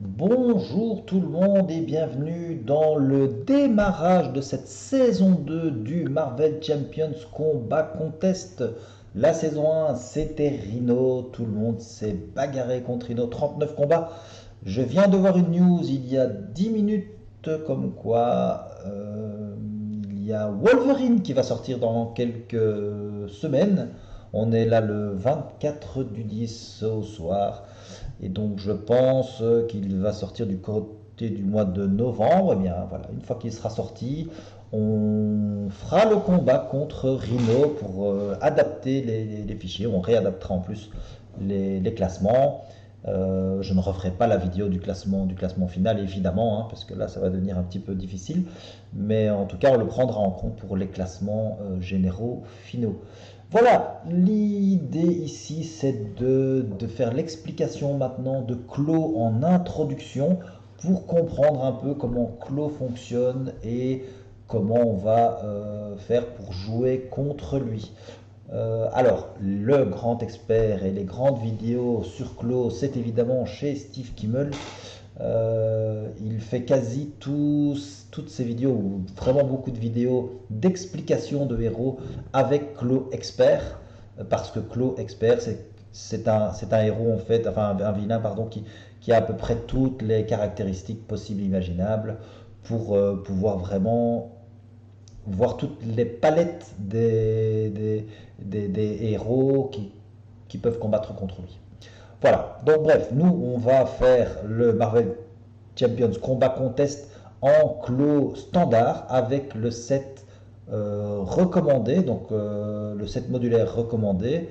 Bonjour tout le monde et bienvenue dans le démarrage de cette saison 2 du Marvel Champions Combat Contest. La saison 1, c'était Rhino, tout le monde s'est bagarré contre Rhino, 39 combats. Je viens de voir une news il y a 10 minutes comme quoi il y a Wolverine qui va sortir dans quelques semaines. On est là le 24 du 10 au soir. Et donc je pense qu'il va sortir du côté du mois de novembre. Et bien voilà, une fois qu'il sera sorti, on fera le combat contre Rhino pour adapter les fichiers. On réadaptera en plus les classements. Je ne referai pas la vidéo du classement final évidemment, hein, parce que là ça va devenir un petit peu difficile. Mais en tout cas, on le prendra en compte pour les classements généraux finaux. Voilà, l'idée ici c'est de faire l'explication maintenant de Clo en introduction pour comprendre un peu comment Clo fonctionne et comment on va faire pour jouer contre lui. Alors, le grand expert et les grandes vidéos sur Clo, c'est évidemment chez Steve Kimmel. Il fait quasi toutes ses vidéos, ou vraiment beaucoup de vidéos d'explication de héros avec Clo Expert, parce que Clo Expert, c'est un héros en fait, enfin un vilain pardon, qui a à peu près toutes les caractéristiques possibles et imaginables pour pouvoir vraiment voir toutes les palettes des héros qui peuvent combattre contre lui. Voilà, donc bref, nous on va faire le Marvel Champions Combat Contest en clos standard avec le set recommandé, donc le set modulaire recommandé,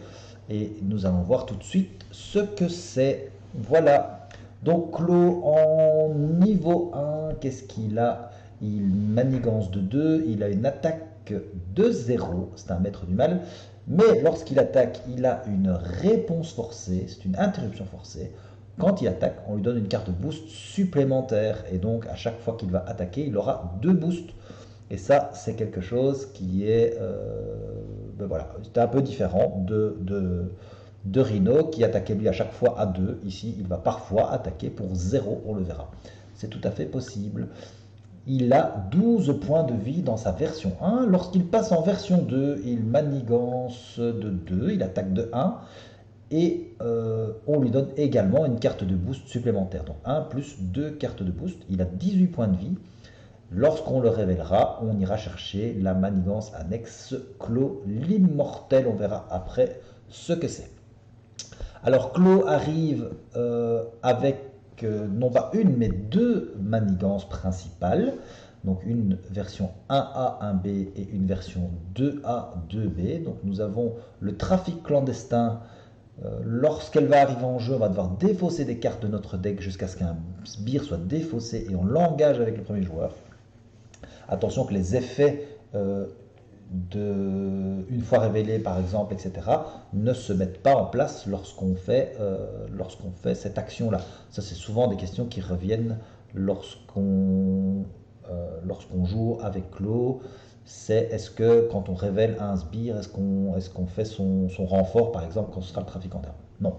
et nous allons voir tout de suite ce que c'est. Voilà, donc clos en niveau 1, qu'est-ce qu'il a? Il manigance de 2, il a une attaque de 0, c'est un maître du mal, mais lorsqu'il attaque, il a une réponse forcée, c'est une interruption forcée. Quand il attaque, on lui donne une carte boost supplémentaire, et donc à chaque fois qu'il va attaquer, il aura 2 boosts. Et ça, c'est quelque chose qui est, ben voilà, c'est un peu différent de Rhino qui attaquait lui à chaque fois à 2. Ici, il va parfois attaquer pour 0, on le verra. C'est tout à fait possible. Il a 12 points de vie dans sa version 1. Lorsqu'il passe en version 2, il manigance de 2, il attaque de 1. Et on lui donne également une carte de boost supplémentaire. Donc 1 plus 2 cartes de boost. Il a 18 points de vie. Lorsqu'on le révélera, on ira chercher la manigance annexe Clo l'immortel. On verra après ce que c'est. Alors Clo arrive avec non pas une mais deux manigances principales. Donc une version 1A, 1B et une version 2A, 2B. Donc nous avons le trafic clandestin. Lorsqu'elle va arriver en jeu, on va devoir défausser des cartes de notre deck jusqu'à ce qu'un sbire soit défaussé et on l'engage avec le premier joueur. Attention que les effets une fois révélés par exemple, etc., ne se mettent pas en place lorsqu'on fait cette action-là. Ça, c'est souvent des questions qui reviennent lorsqu'on joue avec Clo. C'est est-ce que quand on révèle un sbire, est-ce qu'on fait son renfort, par exemple, quand ce sera le trafic interne? Non.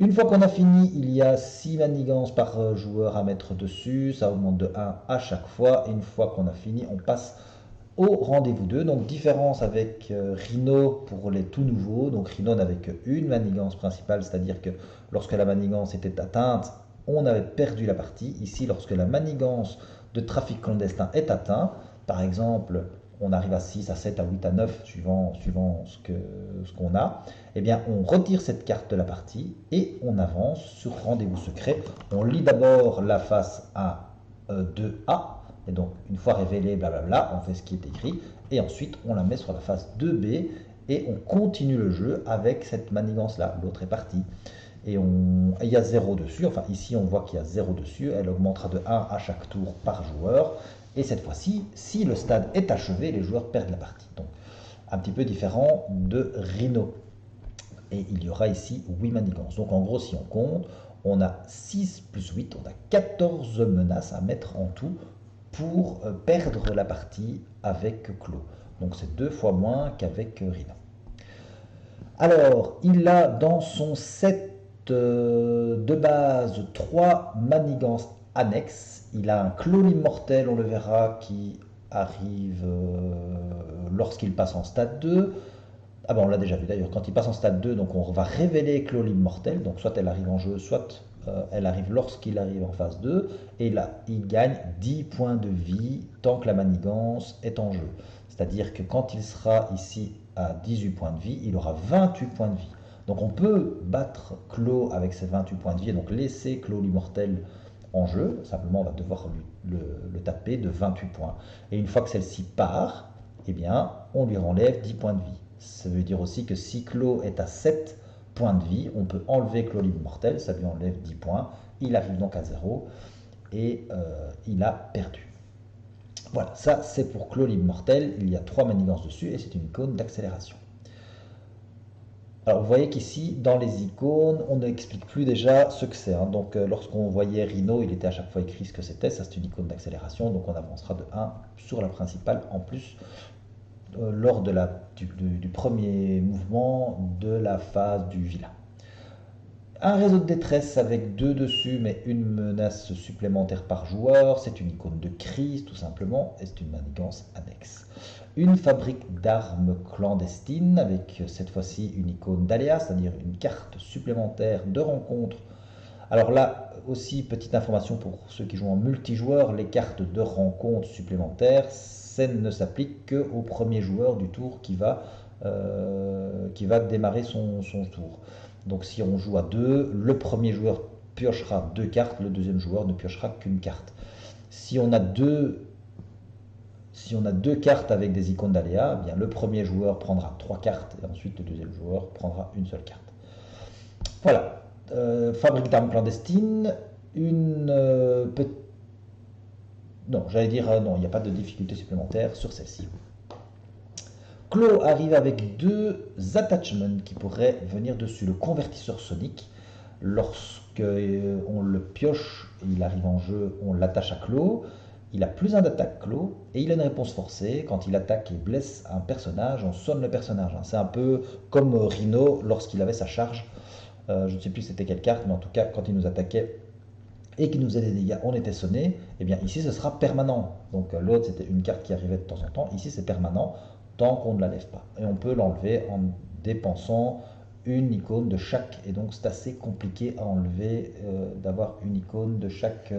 Une fois qu'on a fini, il y a 6 manigances par joueur à mettre dessus, ça augmente de 1 à chaque fois. Et une fois qu'on a fini, on passe au rendez-vous 2. Donc différence avec Rhino pour les tout nouveaux. Donc Rhino n'avait qu'une manigance principale, c'est-à-dire que lorsque la manigance était atteinte, on avait perdu la partie. Ici, lorsque la manigance de trafic clandestin est atteinte, par exemple, on arrive à 6, à 7, à 8, à 9, suivant ce qu'on a, eh bien on retire cette carte de la partie et on avance sur rendez-vous secret. On lit d'abord la face A 2A, et donc une fois révélé, blablabla, on fait ce qui est écrit, et ensuite on la met sur la face 2B, et on continue le jeu avec cette manigance-là. L'autre est partie. Et il y a 0 dessus, enfin ici on voit qu'il y a 0 dessus, elle augmentera de 1 à chaque tour par joueur. Et cette fois-ci, si le stade est achevé, les joueurs perdent la partie. Donc, un petit peu différent de Rhino. Et il y aura ici 8 manigances. Donc, en gros, si on compte, on a 6 plus 8, on a 14 menaces à mettre en tout pour perdre la partie avec Clo. Donc, c'est 2 fois moins qu'avec Rhino. Alors, il a dans son set de base 3 manigances annexes. Il a un clos immortel, on le verra, qui arrive lorsqu'il passe en stade 2. Ah ben on l'a déjà vu d'ailleurs, quand il passe en stade 2, donc on va révéler Clos l'immortel, donc soit elle arrive en jeu, soit elle arrive lorsqu'il arrive en phase 2, et là il gagne 10 points de vie tant que la manigance est en jeu. C'est-à-dire que quand il sera ici à 18 points de vie, il aura 28 points de vie. Donc on peut battre Clos avec ses 28 points de vie, et donc laisser Clos l'immortel en jeu, simplement on va devoir le taper de 28 points. Et une fois que celle-ci part, eh bien on lui enlève 10 points de vie. Ça veut dire aussi que si Clos est à 7 points de vie, on peut enlever Clos l'immortel, ça lui enlève 10 points, il arrive donc à 0 et il a perdu. Voilà, ça c'est pour Clos l'immortel, il y a 3 manigances dessus et c'est une icône d'accélération. Alors vous voyez qu'ici, dans les icônes, on n'explique plus déjà ce que c'est. Donc lorsqu'on voyait Rhino, il était à chaque fois écrit ce que c'était, ça c'est une icône d'accélération, donc on avancera de 1 sur la principale en plus lors du premier mouvement de la phase du vilain. Un réseau de détresse avec 2 dessus, mais une menace supplémentaire par joueur. C'est une icône de crise, tout simplement, et c'est une manigance annexe. Une fabrique d'armes clandestines, avec cette fois-ci une icône d'aléa, c'est-à-dire une carte supplémentaire de rencontre. Alors là, aussi, petite information pour ceux qui jouent en multijoueur, les cartes de rencontre supplémentaires, ça ne s'applique qu'au premier joueur du tour qui va démarrer son tour. Donc si on joue à 2, le premier joueur piochera 2 cartes, le deuxième joueur ne piochera qu'une carte. Si on a deux cartes avec des icônes d'aléa, eh bien le premier joueur prendra 3 cartes et ensuite le deuxième joueur prendra une seule carte. Voilà. Fabrique d'armes clandestines, non, j'allais dire non, il n'y a pas de difficulté supplémentaire sur celle-ci. Clos arrive avec 2 attachments qui pourraient venir dessus. Le convertisseur sonique, lorsque on le pioche, il arrive en jeu, on l'attache à Clos. Il a plus 1 d'attaque Clos et il a une réponse forcée. Quand il attaque et blesse un personnage, on sonne le personnage. C'est un peu comme Rhino lorsqu'il avait sa charge. Je ne sais plus c'était quelle carte, mais en tout cas, quand il nous attaquait et qu'il nous faisait des dégâts, on était sonné. Et bien ici, ce sera permanent. Donc l'autre, c'était une carte qui arrivait de temps en temps. Ici, c'est permanent tant qu'on ne la lève pas. Et on peut l'enlever en dépensant une icône de chaque. Et donc, c'est assez compliqué à enlever d'avoir une icône de chaque,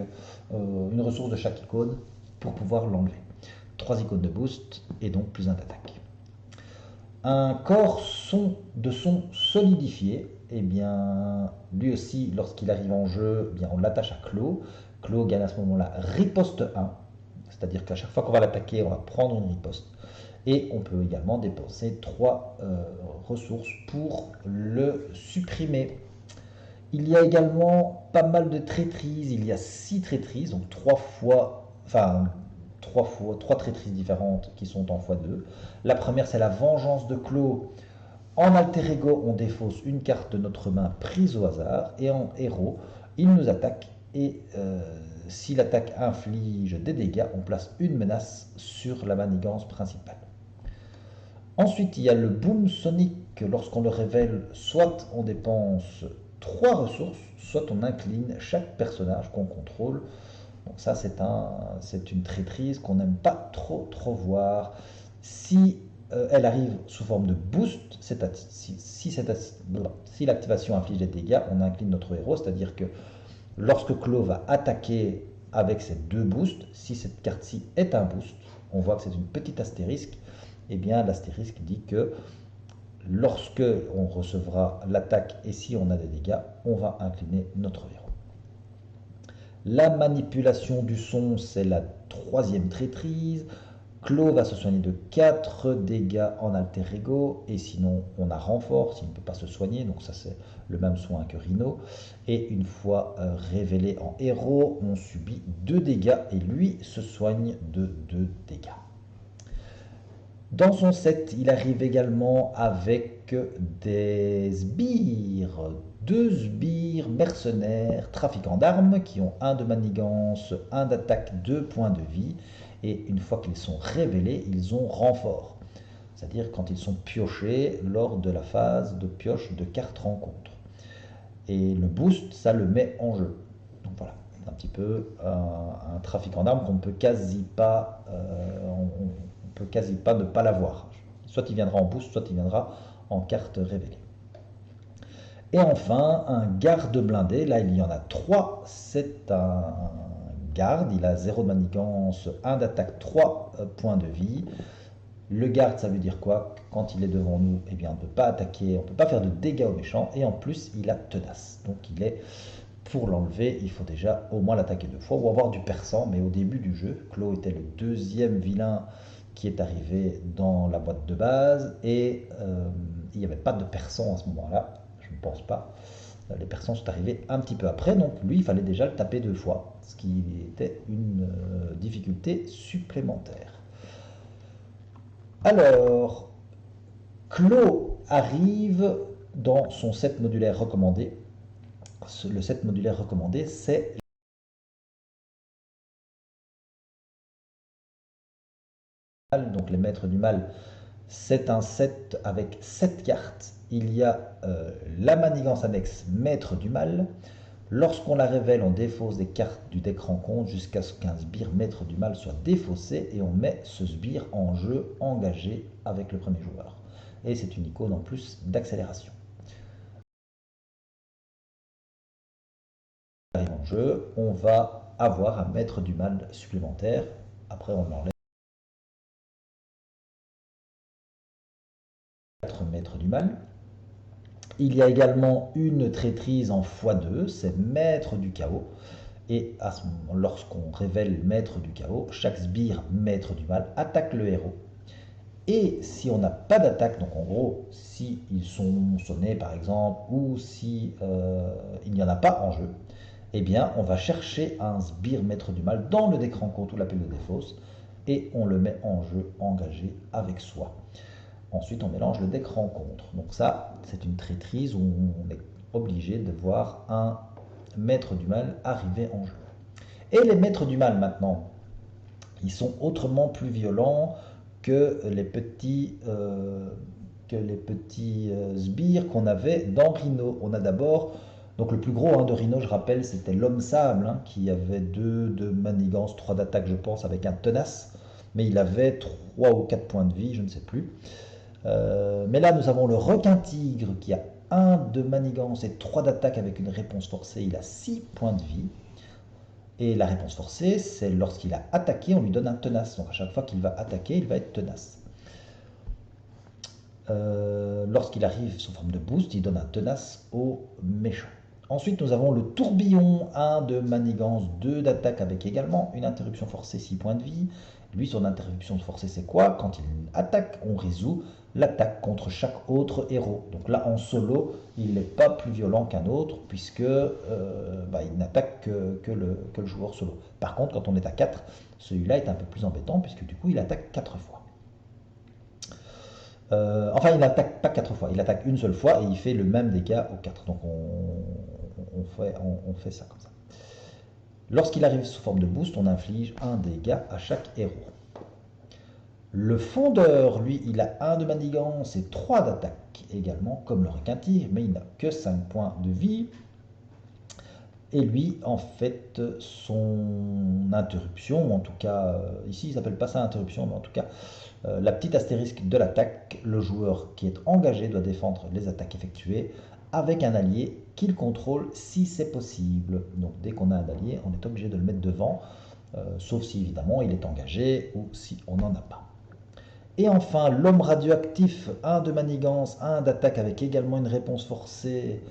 une ressource de chaque icône pour pouvoir l'enlever. 3 icônes de boost et donc plus 1 d'attaque. Un corps de son solidifié, eh bien, lui aussi, lorsqu'il arrive en jeu, eh bien, on l'attache à Clos. Clos gagne à ce moment-là riposte 1, c'est-à-dire qu'à chaque fois qu'on va l'attaquer, on va prendre une riposte. Et on peut également dépenser 3 ressources pour le supprimer. Il y a également pas mal de traîtrises, il y a 6 traîtrises, donc 3 traîtrises différentes qui sont en x2. La première, c'est la vengeance de Clos. En alter ego, on défausse une carte de notre main prise au hasard. Et en héros, il nous attaque. Et si l'attaque inflige des dégâts, on place une menace sur la manigance principale. Ensuite, il y a le boom sonique. Lorsqu'on le révèle, soit on dépense 3 ressources, soit on incline chaque personnage qu'on contrôle. Donc ça, c'est une traîtrise qu'on n'aime pas trop voir. Si elle arrive sous forme de boost, si l'activation inflige des dégâts, on incline notre héros, c'est-à-dire que lorsque Clos va attaquer avec ces 2 boosts, si cette carte-ci est un boost, on voit que c'est une petite astérisque, et bien l'astérisque dit que lorsque on recevra l'attaque et si on a des dégâts, on va incliner notre héros. La manipulation du son, c'est la 3e traîtrise. Clos va se soigner de 4 dégâts en alter ego, et sinon on a renfort s'il ne peut pas se soigner, donc ça c'est le même soin que Rhino. Et une fois révélé en héros, on subit 2 dégâts et lui se soigne de 2 dégâts. Dans son set, il arrive également avec des sbires, 2 sbires mercenaires, trafiquants d'armes, qui ont 1 de manigance, 1 d'attaque, 2 points de vie. Et une fois qu'ils sont révélés, ils ont renfort. C'est-à-dire quand ils sont piochés lors de la phase de pioche de carte rencontre. Et le boost, ça le met en jeu. Donc voilà, c'est un petit peu un trafic en armes qu'on ne peut quasi pas, on peut quasi pas ne pas l'avoir. Soit il viendra en boost, soit il viendra en carte révélée. Et enfin, un garde blindé. Là, il y en a 3. C'est un garde. Il a 0 de manigance, 1 d'attaque, 3 points de vie. Le garde, ça veut dire quoi? Quand il est devant nous, eh bien, on ne peut pas attaquer, on ne peut pas faire de dégâts aux méchants. Et en plus, il a tenace. Donc, pour l'enlever, il faut déjà au moins l'attaquer 2 fois ou avoir du perçant. Mais au début du jeu, Clo était le deuxième vilain qui est arrivé dans la boîte de base. Et il n'y avait pas de perçant à ce moment-là. Je ne pense pas. Les persans sont arrivés un petit peu après, donc lui, il fallait déjà le taper 2 fois, ce qui était une difficulté supplémentaire. Alors, Clo arrive dans son set modulaire recommandé. Le set modulaire recommandé, c'est donc les maîtres du mal. C'est un set avec 7 cartes. Il y a la manigance annexe maître du mal. Lorsqu'on la révèle, on défausse des cartes du deck rencontre jusqu'à ce qu'un sbire maître du mal soit défaussé et on met ce sbire en jeu engagé avec le premier joueur. Et c'est une icône en plus d'accélération. Arrive en jeu, on va avoir un maître du mal supplémentaire. Après, on enlève 4 maîtres du mal. Il y a également une traîtrise en x2, c'est maître du chaos. Et lorsqu'on révèle maître du chaos, chaque sbire maître du mal attaque le héros. Et si on n'a pas d'attaque, donc en gros, si ils sont sonnés par exemple, ou si il n'y en a pas en jeu, eh bien on va chercher un sbire maître du mal dans le deck rencontre ou la pile de défausse, et on le met en jeu engagé avec soi. Ensuite on mélange le deck rencontre. Donc ça, c'est une traîtrise où on est obligé de voir un maître du mal arriver en jeu. Et les maîtres du mal maintenant, ils sont autrement plus violents que les petits sbires qu'on avait dans Rhino. On a d'abord, donc le plus gros de Rhino, je rappelle, c'était l'homme sable, qui avait 2 de manigance, 3 d'attaque, je pense, avec un tenace, mais il avait 3 ou 4 points de vie, je ne sais plus. Mais là, nous avons le requin tigre qui a 1 de manigance et 3 d'attaque avec une réponse forcée, il a 6 points de vie. Et la réponse forcée, c'est lorsqu'il a attaqué, on lui donne un tenace. Donc à chaque fois qu'il va attaquer, il va être tenace. Lorsqu'il arrive sous forme de boost, il donne un tenace au méchant. Ensuite, nous avons le tourbillon, 1 de manigance, 2 d'attaque avec également une interruption forcée, 6 points de vie. Lui, son interruption forcée, c'est quoi? Quand il attaque, on résout l'attaque contre chaque autre héros. Donc là, en solo, il n'est pas plus violent qu'un autre, puisque il n'attaque que le joueur solo. Par contre, quand on est à 4, celui-là est un peu plus embêtant, puisque du coup, il attaque 4 fois. Enfin, il n'attaque pas 4 fois, il attaque une seule fois et il fait le même dégât aux 4. Donc on fait ça comme ça. Lorsqu'il arrive sous forme de boost, on inflige un dégât à chaque héros. Le fondeur, lui, il a 1 de manigance et 3 d'attaque également, comme le requin tigre, mais il n'a que 5 points de vie. Et lui, en fait, son interruption, ou en tout cas, ici il s'appelle pas ça interruption, mais en tout cas, la petite astérisque de l'attaque, le joueur qui est engagé doit défendre les attaques effectuées avec un allié qu'il contrôle si c'est possible. Donc dès qu'on a un allié, on est obligé de le mettre devant, sauf si évidemment il est engagé ou si on n'en a pas. Et enfin, l'homme radioactif, 1 de manigance, 1 d'attaque avec également une réponse forcée.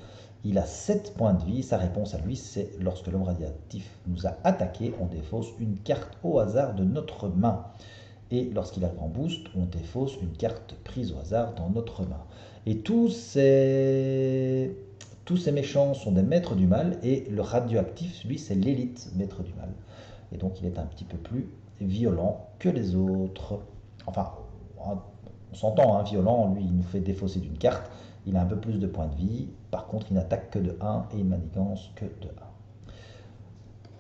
Il a 7 points de vie. Sa réponse à lui, c'est lorsque l'homme radioactif nous a attaqué, on défausse une carte au hasard de notre main. Et lorsqu'il arrive en boost, on défausse une carte prise au hasard dans notre main. Et tous ces méchants sont des maîtres du mal, et le radioactif, lui, c'est l'élite maître du mal. Et donc il est un petit peu plus violent que les autres. Enfin, on s'entend, violent, lui, il nous fait défausser d'une carte, il a un peu plus de points de vie, par contre il n'attaque que de 1 et il manigance que de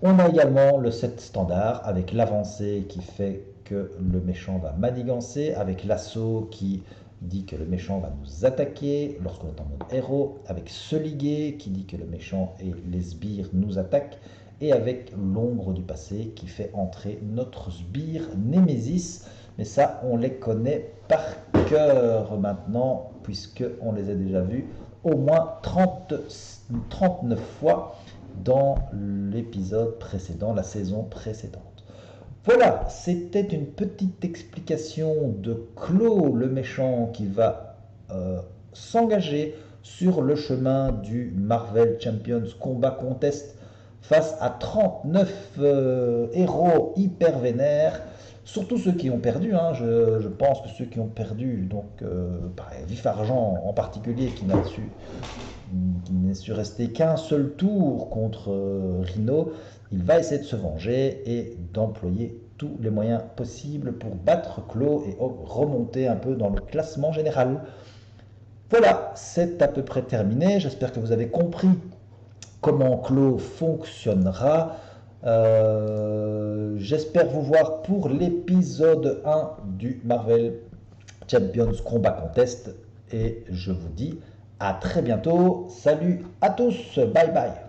1. On a également le set standard avec l'avancée qui fait que le méchant va manigancer, avec l'assaut qui dit que le méchant va nous attaquer lorsqu'on est en mode héros, avec Seligué qui dit que le méchant et les sbires nous attaquent, et avec l'ombre du passé qui fait entrer notre sbire Némésis. Mais ça, on les connaît par cœur maintenant, puisqu'on les a déjà vus au moins 39 fois dans l'épisode précédent, la saison précédente. Voilà, c'était une petite explication de Claw le méchant qui va s'engager sur le chemin du Marvel Champions Combat Contest face à 39 héros hyper vénères, surtout ceux qui ont perdu. Hein. Je pense que ceux qui ont perdu, donc Vif Argent en particulier, qui n'est su rester qu'un seul tour contre Rhino, il va essayer de se venger et d'employer tous les moyens possibles pour battre Claw et remonter un peu dans le classement général. Voilà, c'est à peu près terminé. J'espère que vous avez compris comment Claw fonctionnera. J'espère vous voir pour l'épisode 1 du Marvel Champions Combat Contest et je vous dis à très bientôt. Salut à tous, bye bye.